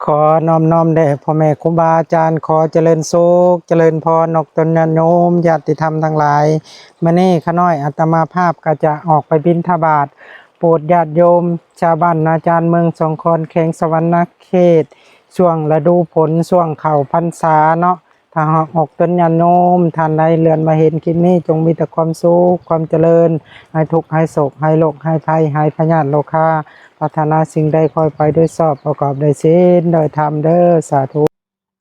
ขอน้อมแด่พ่อแม่ครูบาอาจารย์ขอเจริญสุขเจริญพรนกตนญาติโยมญาติธรรมทั้งหลายมื้อนี้ข้าน้อยอาตมาภาพก็จะออกไปบิณฑบาตโปรดญาติโยมชาวบ้านนาจารย์เมืองสงขลาแขวงสวรรณเขตช่วงฤดูฝนช่วงเข้าพรรษาเนาะถ้าหากออกตนญาติโยมท่านใดเลื่อนมาเห็นคลิปนี้จงมีแต่ความสุขความเจริญให้ทุกข์ให้โศกให้โรคให้ภัยให้พยาธิโรคา ปรารถนาสิ่งใดคอยไปด้วยชอบประกอบด้วยศีลโดยธรรมเด้อสาธุ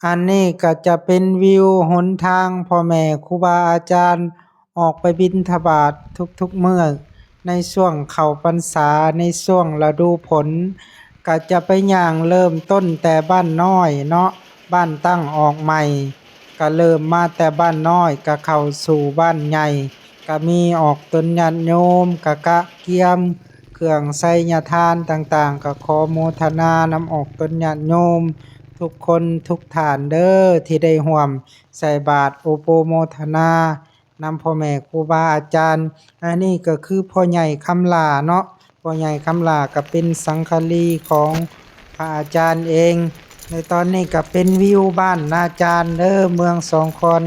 อันนี้ก็จะเป็นวิวหนทางพ่อแม่ครูบาอาจารย์ออกไปบิณฑบาตทุกๆเมื่อในช่วงเข้าพรรษาในช่วงฤดูฝนก็จะไปย่างเริ่มต้นแต่บ้านน้อยเนาะบ้านตั้งออกใหม่ก็เริ่มมาแต่บ้านน้อยก็เข้าสู่บ้านใหญ่ก็มีออกตนญาติโยมกะเกียม เครื่องไสยทานต่างๆก็ขอโมทนานำออกตนญาติโยมทุกคนทุกฐานเด้อที่ได้ร่วมใส่บาตรอุปโมทนานำพ่อแม่ครูบาอาจารย์อันนี้ก็คือพ่อใหญ่คำลาเนาะพ่อใหญ่คำลาก็เป็นสังฆลีของพระอาจารย์เองในตอนนี้ก็เป็นวิวบ้านนาจารย์เด้อเมืองสองคอน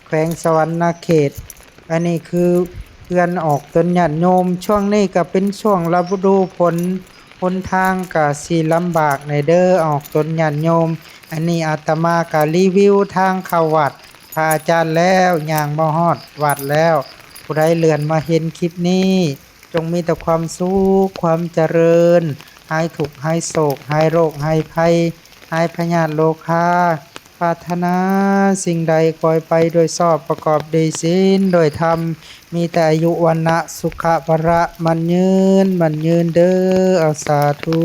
แขวงสวรรณเขตอันนี้คือเพื่อนออกตนญาติโยมช่วงนี้ก็เป็นช่วงฤดูฝนหนทางก็สิลำบากในเด้อออกตนญาติโยมอันนี้อาตมาก็รีวิวทางเข้าวัดพระอาจารย์แล้วย่างมาฮอดวัดแล้วผู้ใดเลื่อนมาเห็นคลิปนี้จงมีแต่ความสุขความเจริญหายทุกข์หายโศกหายโรคหายภัยหายพยาธิโรคา ปรารถนาสิ่งใดคอยไปโดยชอบประกอบด้วยศีลโดยธรรมมีแต่อายุวันนะสุขะภระมันยืนเด้ออาสาธุ